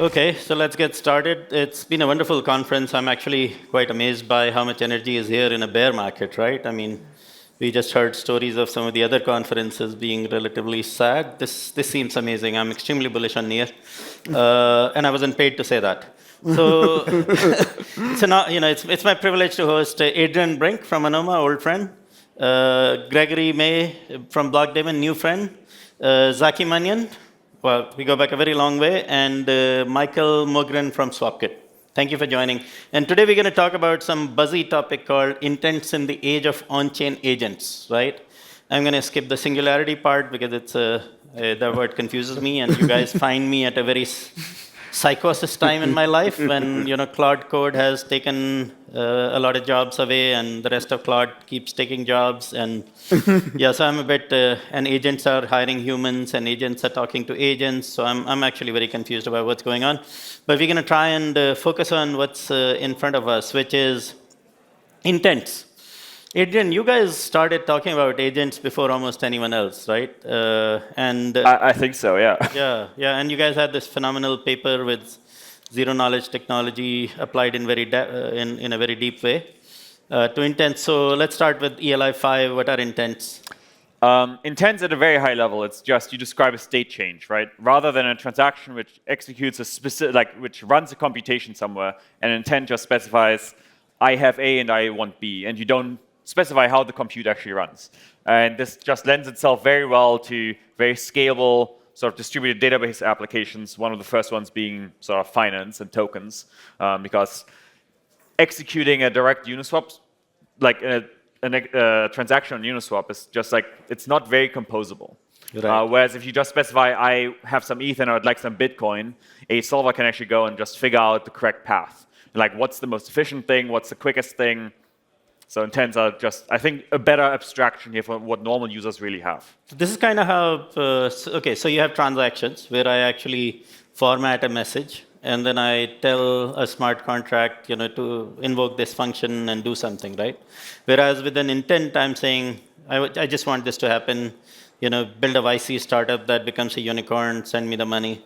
Okay, so let's get started. It's been a wonderful conference. I'm actually quite amazed by how much energy is here in a bear market, right? I mean, we just heard stories of some of the other conferences being relatively sad. This seems amazing. I'm extremely bullish on Near, and I wasn't paid to say that. So, it's my privilege to host Adrian Brink from Anoma, old friend, Gregory May from Blockdaemon, new friend, Zaki Manyan. Well, we go back a very long way, and Michael Mogren from SwapKit. Thank you for joining. And today we're going to talk about some buzzy topic called intents in the age of on-chain agents, right? I'm going to skip the singularity part because the word confuses me, and you guys find me at a very psychosis time in my life when Claude Code has taken a lot of jobs away, and the rest of Claude keeps taking jobs, and yeah, so I'm a bit. And agents are hiring humans, and agents are talking to agents. So I'm actually very confused about what's going on. But we're going to try and focus on what's in front of us, which is intents. Adrian, you guys started talking about agents before almost anyone else, right? I think so, yeah. Yeah, and you guys had this phenomenal paper with zero-knowledge technology applied in in a very deep way to intents. So let's start with ELI 5. What are intents? Intents at a very high level, it's just you describe a state change, right? Rather than a transaction which executes a specific, which runs a computation somewhere, an intent just specifies, I have A and I want B, and you don't specify how the compute actually runs. And this just lends itself very well to very scalable sort of distributed database applications, one of the first ones being sort of finance and tokens, because executing a direct Uniswap, like a transaction on Uniswap, is just like, it's not very composable. Right. Whereas if you just specify, I have some ETH and I would like some Bitcoin, a solver can actually go and just figure out the correct path. Like, what's the most efficient thing? What's the quickest thing? So intents are just, I think, a better abstraction here for what normal users really have. This is kind of how, okay, so you have transactions where I actually format a message, and then I tell a smart contract, to invoke this function and do something, right? Whereas with an intent, I'm saying, I just want this to happen, build a YC startup that becomes a unicorn, send me the money.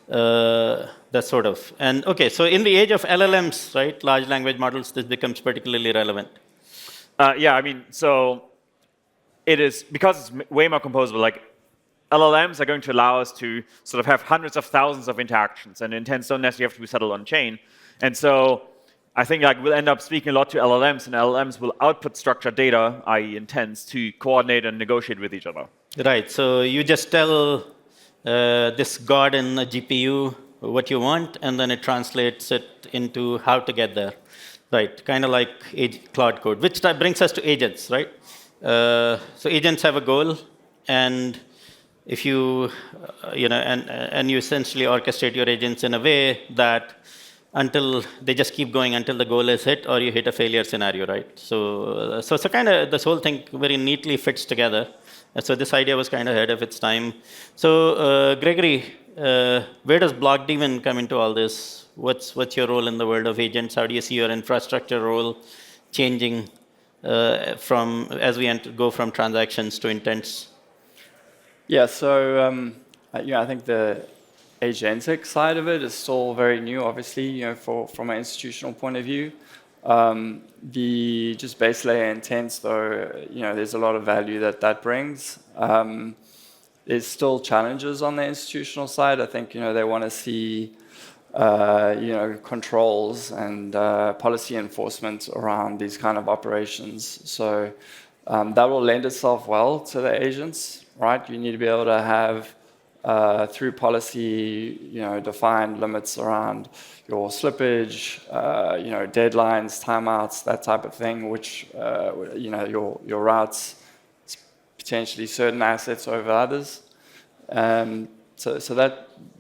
That sort of. And okay, so in the age of LLMs, right, large language models, this becomes particularly relevant. Yeah, I mean, so it is, because it's way more composable, like LLMs are going to allow us to sort of have hundreds of thousands of interactions, and intents don't necessarily have to be settled on chain. And so I think like we'll end up speaking a lot to LLMs, and LLMs will output structured data, i.e. intents, to coordinate and negotiate with each other. Right, so you just tell this god in a GPU what you want, and then it translates it into how to get there. Right, kind of like Claude Code, which brings us to agents, right? So agents have a goal, and if you, and you essentially orchestrate your agents in a way that until they just keep going until the goal is hit or you hit a failure scenario, right? So kind of this whole thing very neatly fits together. So this idea was kind of ahead of its time. So Gregory, where does Blockdaemon come into all this? What's your role in the world of agents? How do you see your infrastructure role changing as we go from transactions to intents? Yeah, so I think the agentic side of it is still very new, obviously, from an institutional point of view. The just base layer intents, though, there's a lot of value that brings. There's still challenges on the institutional side. I think, they want to see controls and policy enforcement around these kind of operations. So that will lend itself well to the agents, right? You need to be able to have, through policy, defined limits around your slippage, deadlines, timeouts, that type of thing, which, your routes potentially certain assets over others. So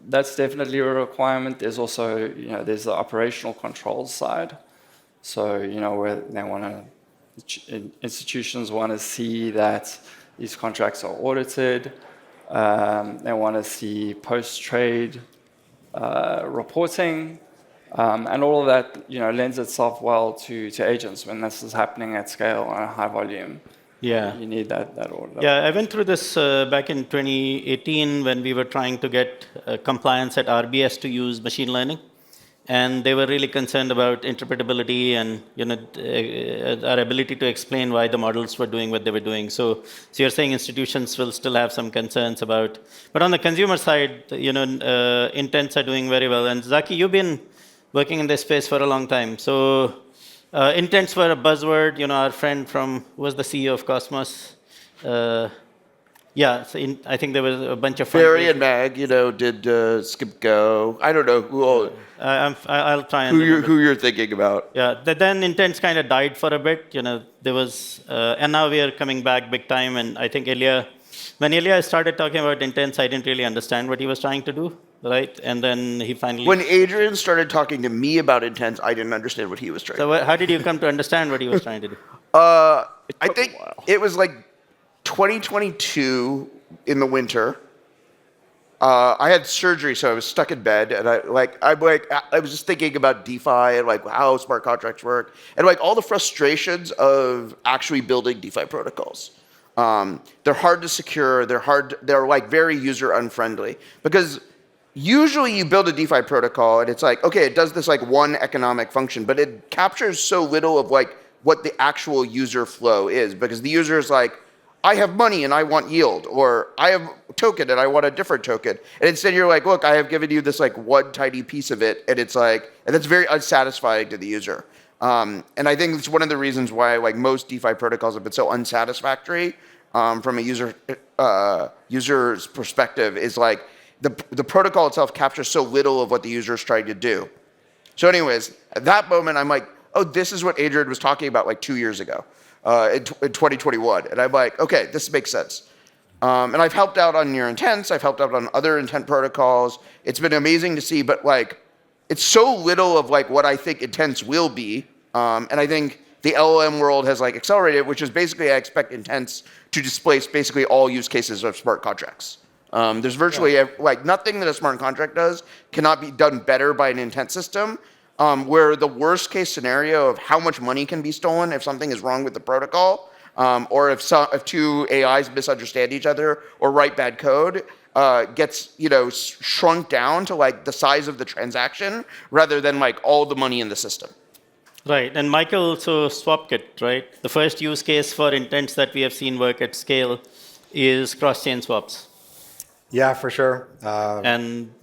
that's definitely a requirement. There's also, there's the operational controls side. So, where they want to, institutions want to see that these contracts are audited. They want to see post-trade reporting. And all of that, lends itself well to agents when this is happening at scale on a high volume. Yeah. You need that order. Yeah, I went through this back in 2018 when we were trying to get compliance at RBS to use machine learning, and they were really concerned about interpretability and our ability to explain why the models were doing what they were doing. So you're saying institutions will still have some concerns about, but on the consumer side, intents are doing very well. And Zaki, you've been working in this space for a long time, so. Intents were a buzzword. Our friend who was the CEO of Cosmos. Yeah, so I think there was a bunch of Barry and Mag, did Skip Go. I don't know I'll try and who you're thinking about. Yeah, then intents kind of died for a bit. There was, and now we are coming back big time. And I think when Ilya started talking about intents, I didn't really understand what he was trying to do, right? And then he finally. When Adrian started talking to me about intents, I didn't understand what he was trying. So how did you come to understand what he was trying to do? I think it was like 2022 in the winter. I had surgery, so I was stuck in bed, and I was just thinking about DeFi and like how smart contracts work, and like all the frustrations of actually building DeFi protocols. They're hard to secure. They're like very user unfriendly because usually you build a DeFi protocol and it's like, okay, it does this like one economic function, but it captures so little of like what the actual user flow is because the user is like, I have money and I want yield, or I have a token and I want a different token. And instead you're like, look, I have given you this like one tiny piece of it, and it's like, and that's very unsatisfying to the user. And I think it's one of the reasons why like most DeFi protocols have been so unsatisfactory from a user's perspective is like the protocol itself captures so little of what the user is trying to do. So anyways, at that moment, I'm like, oh, this is what Adrian was talking about like 2 years ago in 2021. And I'm like, okay, this makes sense. And I've helped out on your intents. I've helped out on other intent protocols. It's been amazing to see, but like, it's so little of like what I think intents will be. And I think the LLM world has like accelerated, which is basically I expect intents to displace basically all use cases of smart contracts. There's virtually like nothing that a smart contract does cannot be done better by an intent system. Where the worst case scenario of how much money can be stolen if something is wrong with the protocol, or if two AIs misunderstand each other or write bad code, gets shrunk down to like the size of the transaction rather than like all the money in the system. Right, and Michael, so SwapKit, right? The first use case for intents that we have seen work at scale is cross-chain swaps. Yeah, for sure. And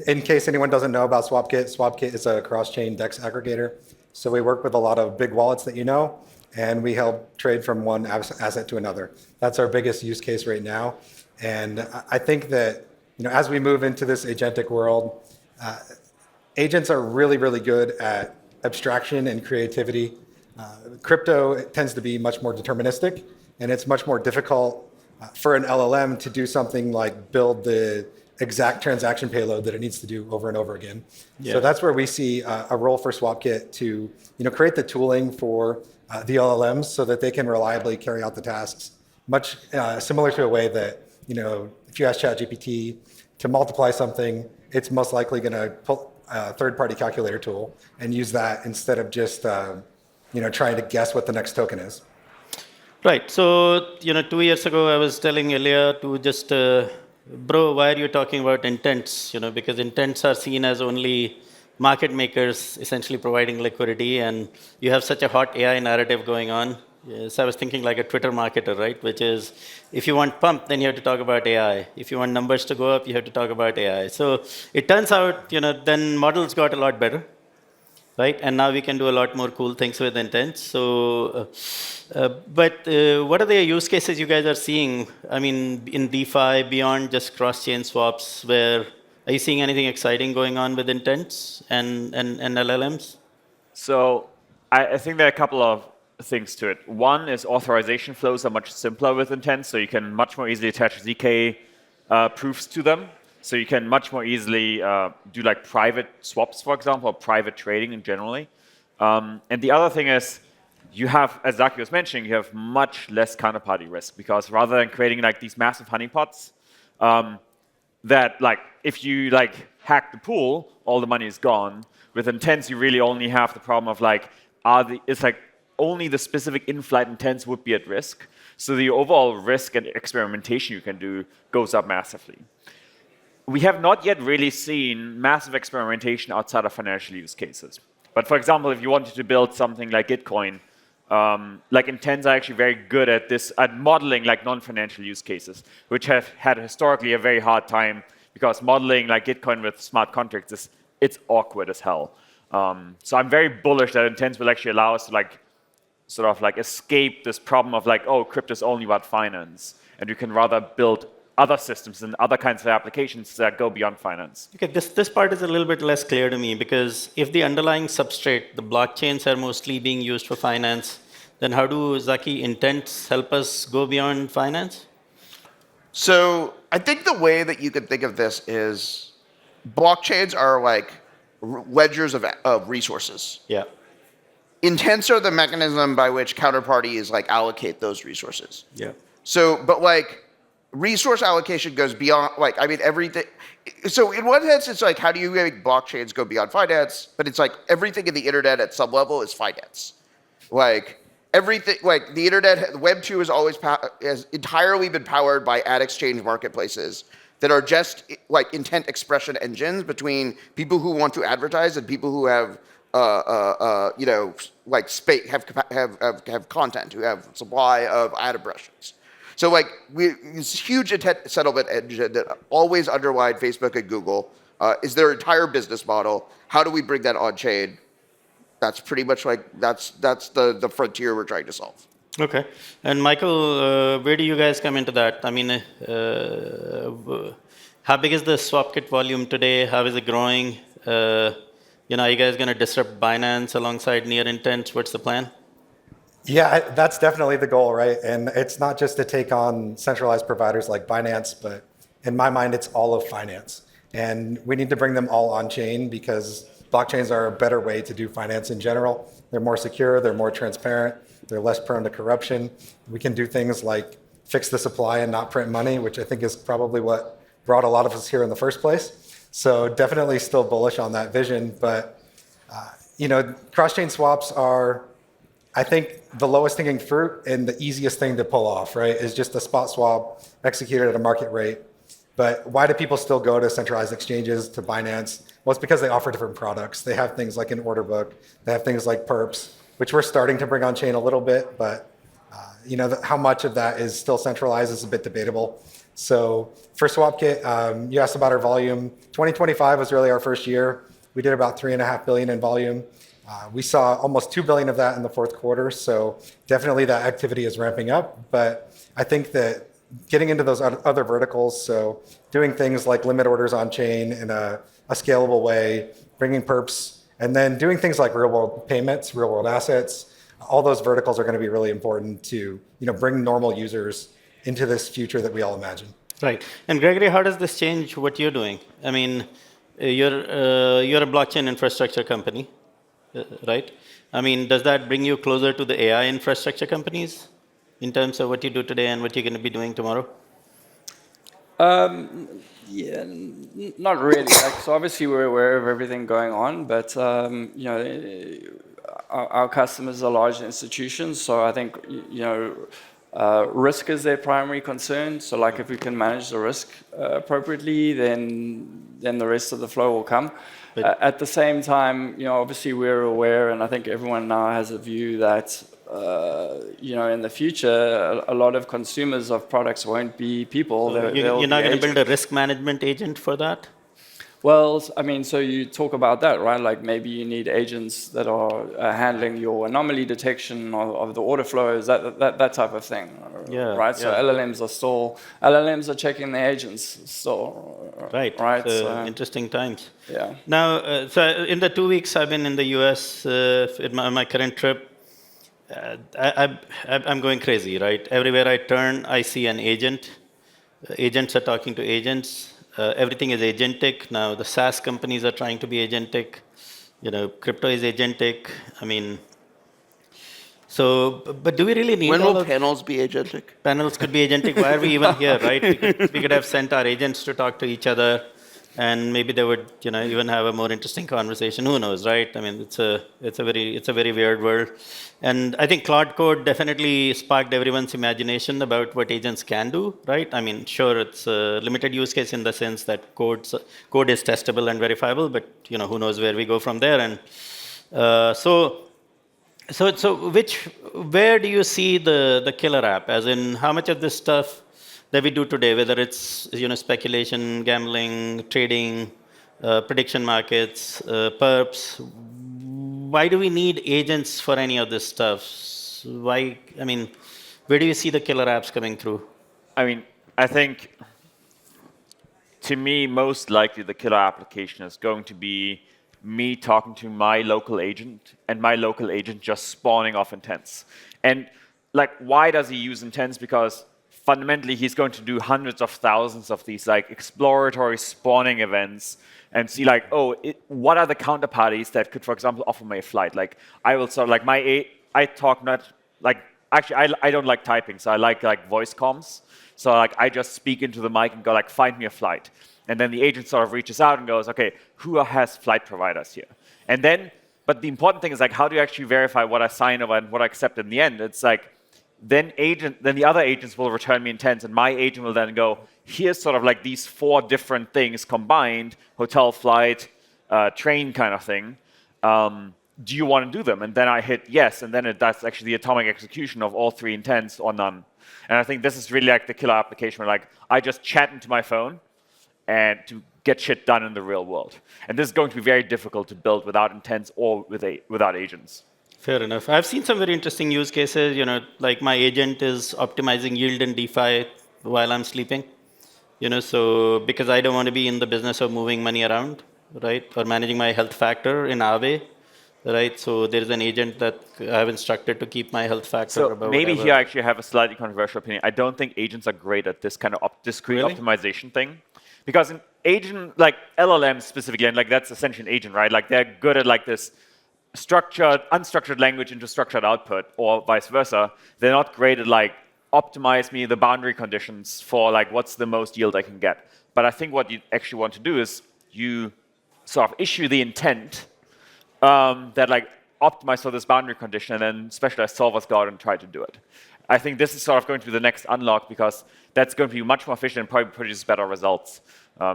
in case anyone doesn't know about SwapKit is a cross-chain DEX aggregator. So we work with a lot of big wallets that you know, and we help trade from one asset to another. That's our biggest use case right now. And I think that as we move into this agentic world, agents are really, really good at abstraction and creativity. Crypto tends to be much more deterministic, and it's much more difficult for an LLM to do something like build the exact transaction payload that it needs to do over and over again. Yeah. So that's where we see a role for SwapKit to create the tooling for the LLMs so that they can reliably carry out the tasks, much similar to a way that if you ask ChatGPT to multiply something, it's most likely going to pull a third-party calculator tool and use that instead of just trying to guess what the next token is. Right. So 2 years ago, I was telling Ilya to just. Bro, why are you talking about intents? Because intents are seen as only market makers essentially providing liquidity, and you have such a hot AI narrative going on. Yes, I was thinking like a Twitter marketer, right? Which is, if you want pump, then you have to talk about AI. If you want numbers to go up, you have to talk about AI. So it turns out, then models got a lot better, right? And now we can do a lot more cool things with intents. So, but what are the use cases you guys are seeing? I mean, in DeFi, beyond just cross-chain swaps, are you seeing anything exciting going on with intents and LLMs? So I think there are a couple of things to it. One is authorization flows are much simpler with intents, so you can much more easily attach ZK proofs to them. So you can much more easily do like private swaps, for example, or private trading in generally. And the other thing is you have, as Zaki was mentioning, you have much less counterparty risk because rather than creating like these massive honeypots, that like if you like hack the pool, all the money is gone. With intents, you really only have the problem of like, it's like only the specific in-flight intents would be at risk. So the overall risk and experimentation you can do goes up massively. We have not yet really seen massive experimentation outside of financial use cases. But for example, if you wanted to build something like Gitcoin, like intents are actually very good at this, at modeling like non-financial use cases, which have had historically a very hard time because modeling like Gitcoin with smart contracts it's awkward as hell. So I'm very bullish that intents will actually allow us to like sort of like escape this problem of like, oh, crypto is only about finance, and you can rather build other systems and other kinds of applications that go beyond finance. Okay, this part is a little bit less clear to me because if the underlying substrate, the blockchains are mostly being used for finance, then how do Zaki intents help us go beyond finance? So I think the way that you could think of this is blockchains are like ledgers of resources. Yeah. Intents are the mechanism by which counterparties like allocate those resources. Yeah. So, but like resource allocation goes beyond, like, I mean, everything. So in one sense, it's like, how do you make blockchains go beyond finance? But it's like everything in the internet at some level is finance. Like everything, like the internet, Web 2 has entirely been powered by ad exchange marketplaces that are just like intent expression engines between people who want to advertise and people who have you know, like have content, who have supply of ad impressions. So like this huge intent settlement engine that always underlined Facebook and Google is their entire business model. How do we bring that on chain? That's pretty much like that's the frontier we're trying to solve. Okay. And Michael, where do you guys come into that? I mean, how big is the swap kit volume today? How is it growing? You know, are you guys going to disrupt Binance alongside near intents? What's the plan? Yeah, that's definitely the goal, right? And it's not just to take on centralized providers like Binance, but in my mind, it's all of finance. And we need to bring them all on chain because blockchains are a better way to do finance in general. They're more secure, they're more transparent, they're less prone to corruption. We can do things like fix the supply and not print money, which I think is probably what brought a lot of us here in the first place. So definitely still bullish on that vision, but you know, cross-chain swaps are, I think, the lowest hanging fruit and the easiest thing to pull off, right? Is just a spot swap executed at a market rate. But why do people still go to centralized exchanges, to Binance? Well, it's because they offer different products. They have things like an order book. They have things like perps, which we're starting to bring on chain a little bit, but you know, how much of that is still centralized is a bit debatable. So for SwapKit, you asked about our volume. 2025 was really our first year. We did about 3.5 billion in volume. We saw almost 2 billion of that in the fourth quarter. So definitely that activity is ramping up. But I think that getting into those other verticals, so doing things like limit orders on chain in a scalable way, bringing perps, and then doing things like real world payments, real world assets, all those verticals are going to be really important to, you know, bring normal users into this future that we all imagine. Right. And Gregory, how does this change what you're doing? I mean, you're a blockchain infrastructure company, right? I mean, does that bring you closer to the AI infrastructure companies in terms of what you do today and what you're going to be doing tomorrow? Yeah, not really. Like, so obviously we're aware of everything going on, but you know, our customers are large institutions, so I think, you know, risk is their primary concern. So like if we can manage the risk appropriately, then the rest of the flow will come. At the same time, you know, obviously we're aware, and I think everyone now has a view that you know, in the future, a lot of consumers of products won't be people. You're not going to build a risk management agent for that? Well, I mean, so you talk about that, right? Like maybe you need agents that are handling your anomaly detection of the order flows, that type of thing. Yeah. Right. So LLMs are checking the agents still. Right. Right. So interesting times. Yeah. Now, so in the 2 weeks I've been in the US in my current trip, I'm going crazy, right? Everywhere I turn, I see an agent. Agents are talking to agents. Everything is agentic. Now, the SaaS companies are trying to be agentic. You know, crypto is agentic. I mean, so, but do we really need When all will of panels be agentic? Panels could be agentic. Why are we even here, right? We could have sent our agents to talk to each other. and maybe they would, even have a more interesting conversation. Who knows, right? I mean, it's a very weird world, and I think Claude Code definitely sparked everyone's imagination about what agents can do, right? I mean, sure, it's a limited use case in the sense that code is testable and verifiable, but who knows where we go from there, and where do you see the killer app? As in, how much of this stuff that we do today, whether it's speculation, gambling, trading, prediction markets, perps, why do we need agents for any of this stuff? Why? I mean, where do you see the killer apps coming through? I mean, I think to me, most likely the killer application is going to be me talking to my local agent and my local agent just spawning off intents. And like, why does he use intents? Because fundamentally, he's going to do hundreds of thousands of these like exploratory spawning events and see like, oh, what are the counterparties that could, for example, offer me a flight? Like, I will sort of like I talk not like, actually, I don't like typing, so I like voice comms. So like, I just speak into the mic and go like, find me a flight. And then the agent sort of reaches out and goes, okay, who has flight providers here? And then, but the important thing is like, how do you actually verify what I sign over and what I accept in the end? It's like, then the other agents will return me intents, and my agent will then go, here's sort of like these 4 different things combined, hotel, flight, train kind of thing. Do you want to do them? And then I hit yes, and then that's actually the atomic execution of all 3 intents or none. And I think this is really like the killer application where like I just chat into my phone and to get shit done in the real world. And this is going to be very difficult to build without intents or without agents. Fair enough. I've seen some very interesting use cases. Like my agent is optimizing yield in DeFi while I'm sleeping. So because I don't want to be in the business of moving money around, right, or managing my health factor in Aave, right? So there's an agent that I've instructed to keep my health factor. So above maybe whatever. here I actually have a slightly controversial opinion. I don't think agents are great at this kind of discrete Really? optimization thing. Because an agent, like LLMs specifically, and like that's essentially an agent, right? Like they're good at like this unstructured language into structured output, or vice versa. They're not great at like optimize me the boundary conditions for like what's the most yield I can get. But I think what you actually want to do is you sort of issue the intent that like optimize for this boundary condition, and then specialized solvers go out and try to do it. I think this is sort of going to be the next unlock, because that's going to be much more efficient and probably produce better results.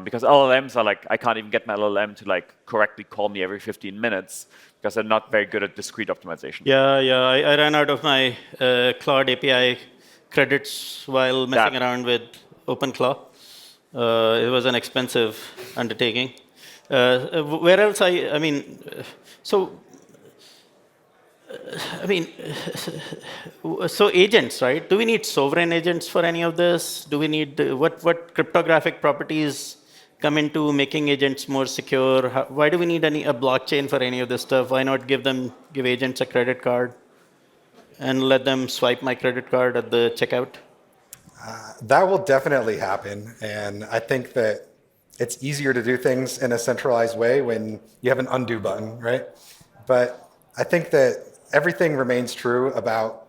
Because LLMs are like, I can't even get my LLM to like correctly call me every 15 minutes because they're not very good at discrete optimization. Yeah. I ran out of my Claude API credits while messing around with OpenClaw. It was an expensive undertaking. Where else I mean, so so agents, right? Do we need sovereign agents for any of this? Do we need what cryptographic properties come into making agents more secure? Why do we need a blockchain for any of this stuff? Why not give agents a credit card and let them swipe my credit card at the checkout? That will definitely happen, and I think that it's easier to do things in a centralized way when you have an undo button, right? But I think that everything remains true about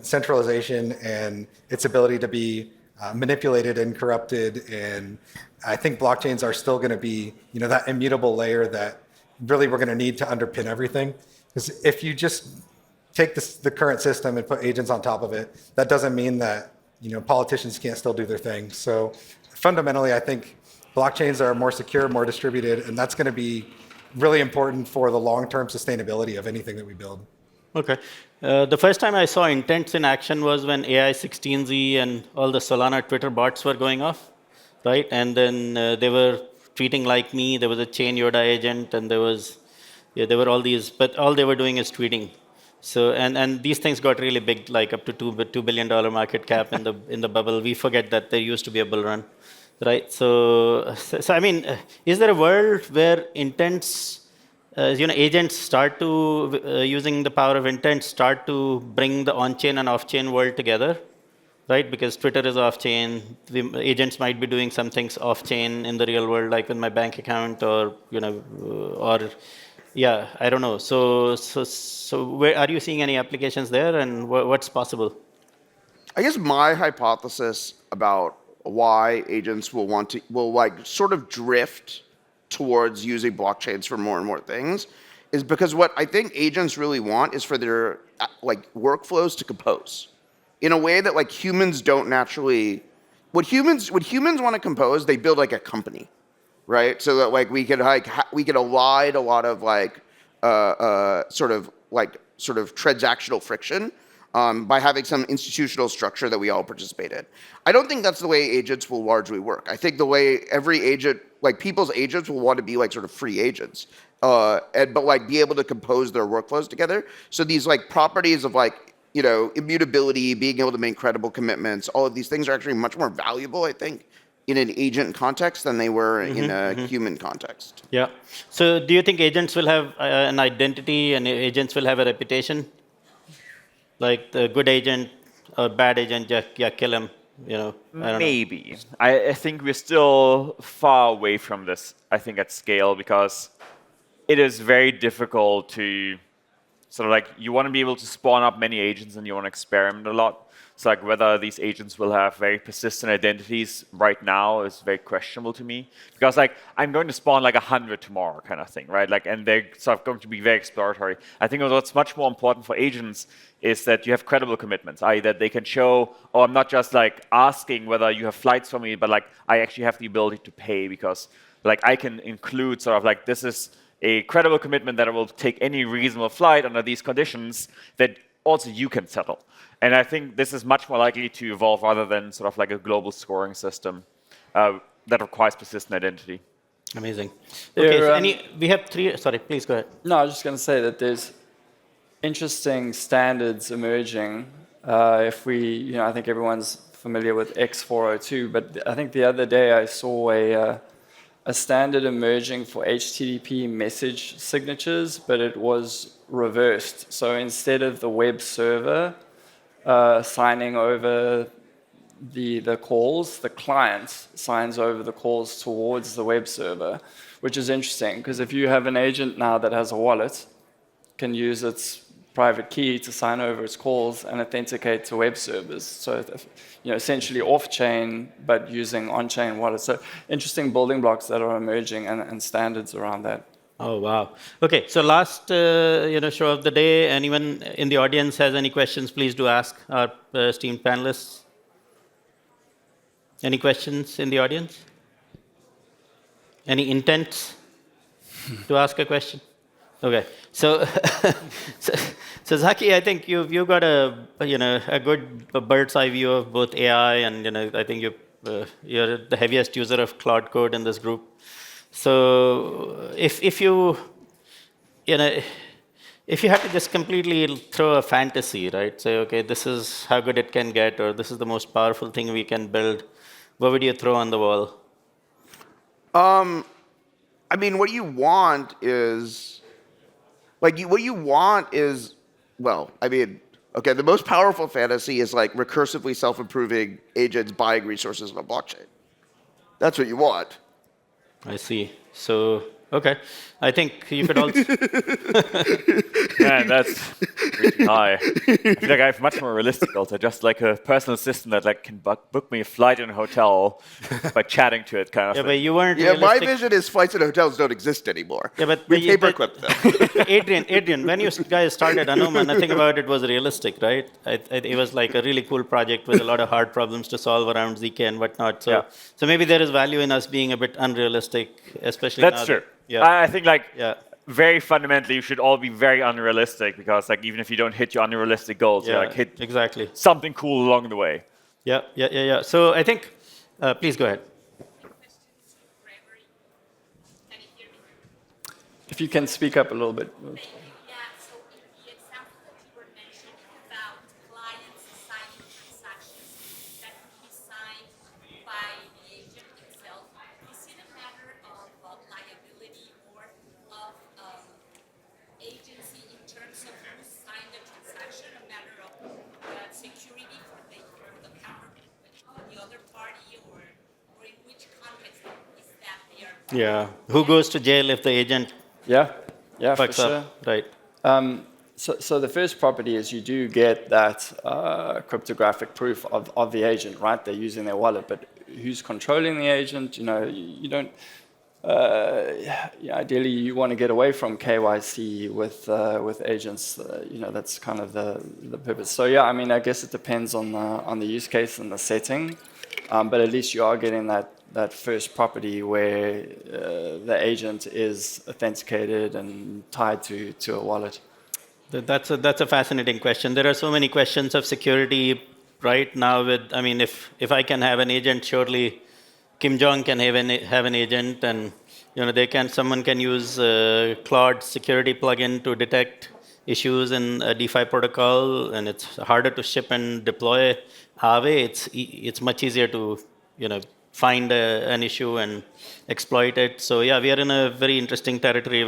centralization and its ability to be manipulated and corrupted. And I think blockchains are still going to be that immutable layer that really we're going to need to underpin everything. Because if you just take the current system and put agents on top of it, that doesn't mean that politicians can't still do their thing. So fundamentally, I think blockchains are more secure, more distributed, and that's going to be really important for the long-term sustainability of anything that we build. Okay. The first time I saw intents in action was when AI16Z and all the Solana Twitter bots were going off, right? And then they were tweeting like me. There was a chain Yoda agent, and there were all these, but all they were doing is tweeting. So and these things got really big, like up to $2 billion market cap in the bubble. We forget that there used to be a bull run, right? So I mean, is there a world where intents? Agents start to, using the power of intent, start to bring the on-chain and off-chain world together, right? Because Twitter is off-chain. The agents might be doing some things off-chain in the real world, like with my bank account, or I don't know. So where are you seeing any applications there, and what's possible? I guess my hypothesis about why agents will like sort of drift towards using blockchains for more and more things is because what I think agents really want is for their like workflows to compose in a way that like humans don't naturally. What humans want to compose, they build like a company, right? So that like we could elide a lot of like sort of transactional friction by having some institutional structure that we all participate in. I don't think that's the way agents will largely work. I think the way every agent, like people's agents, will want to be like sort of free agents, but like be able to compose their workflows together. So these like properties of like immutability, being able to make credible commitments, all of these things are actually much more valuable, I think, in an agent context than they were in a human context. Yeah. So do you think agents will have an identity and agents will have a reputation? Like the good agent or bad agent, yeah, kill him. I don't know. Maybe. I think we're still far away from this, I think, at scale, because it is very difficult to sort of like, you want to be able to spawn up many agents and you want to experiment a lot. So like whether these agents will have very persistent identities right now is very questionable to me. Because like I'm going to spawn like 100 tomorrow kind of thing, right? Like, and they're sort of going to be very exploratory. I think what's much more important for agents is that you have credible commitments, i.e. that they can show, oh, I'm not just like asking whether you have flights for me, but like I actually have the ability to pay because like I can include sort of like this is a credible commitment that I will take any reasonable flight under these conditions that also you can settle. And I think this is much more likely to evolve rather than sort of like a global scoring system that requires persistent identity. Amazing. Okay, so we have three, sorry, please go ahead. No, I was just going to say that there's interesting standards emerging. If we, I think everyone's familiar with X402, but I think the other day I saw a standard emerging for HTTP message signatures, but it was reversed. So instead of the web server signing over the calls, the client signs over the calls towards the web server, which is interesting because if you have an agent now that has a wallet, can use its private key to sign over its calls and authenticate to web servers. So essentially off-chain, but using on-chain wallets. So interesting building blocks that are emerging and standards around that. Oh, wow. Okay, so last show of the day. Anyone in the audience has any questions, please do ask our esteemed panelists. Any questions in the audience? Any intents to ask a question? Okay, so so Zaki, I think you've got a good bird's eye view of both AI and I think you're the heaviest user of Cloud Code in this group. So if you had to just completely throw a fantasy, right? Say, okay, this is how good it can get, or this is the most powerful thing we can build. What would you throw on the wall? I mean, what you want is, well, I mean, okay, the most powerful fantasy is like recursively self-improving agents buying resources on a blockchain. That's what you want. I see. So, okay. I think you could also... Man, that's pretty high. I feel like I have much more realistic goals. I just like a personal assistant that like can book me a flight in a hotel by chatting to it, kind of. Yeah, thing. but you weren't. Yeah, realistic. my vision is flights and hotels don't exist anymore. Yeah, but we paperclip them. Adrian, when you guys started Anuma, nothing about it was realistic, right? It was like a really cool project with a lot of hard problems to solve around ZK and whatnot. So, Yeah. so maybe there is value in us being a bit unrealistic, especially That's now true. Yeah. I think like Yeah. very fundamentally, you should all be very unrealistic because like even if you don't hit your unrealistic goals, you like hit exactly. something cool along the way. Yeah. So I think, please go ahead. If you can speak up a little bit. Yeah, so in the example that you were mentioning about clients signing transactions that could be signed by the agent itself, is it a matter of liability or of agency in terms of who signed the transaction, a matter of security for the counterparty, the other party, or in which context is that there? Yeah. Who goes to jail if the agent Yeah, for fucks sure. up? Right. So the first property is you do get that cryptographic proof of the agent, right? They're using their wallet, but who's controlling the agent? You don't. Yeah, ideally, you want to get away from KYC with agents. That's kind of the purpose. So yeah, I mean, I guess it depends on the use case and the setting, but at least you are getting that first property where the agent is authenticated and tied to a wallet. That's a fascinating question. There are so many questions of security right now. I mean, if I can have an agent, surely Kim Jong can have an agent, and someone can use Claude security plugin to detect issues in a DeFi protocol, and it's harder to ship and deploy Aave. It's much easier to find an issue and exploit it. So yeah, we are in a very interesting territory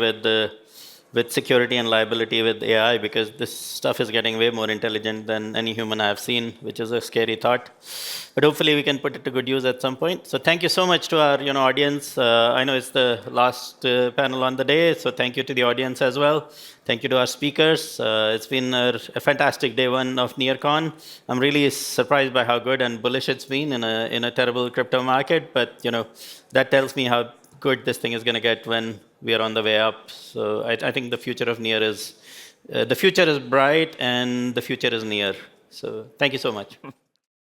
with security and liability with AI, because this stuff is getting way more intelligent than any human I have seen, which is a scary thought. But hopefully we can put it to good use at some point. So thank you so much to our audience. I know it's the last panel on the day, so thank you to the audience as well. Thank you to our speakers. It's been a fantastic day one of NearCon. I'm really surprised by how good and bullish it's been in a terrible crypto market, but that tells me how good this thing is going to get when we are on the way up. So I think the future of Near is the future is bright and the future is near. So thank you so much.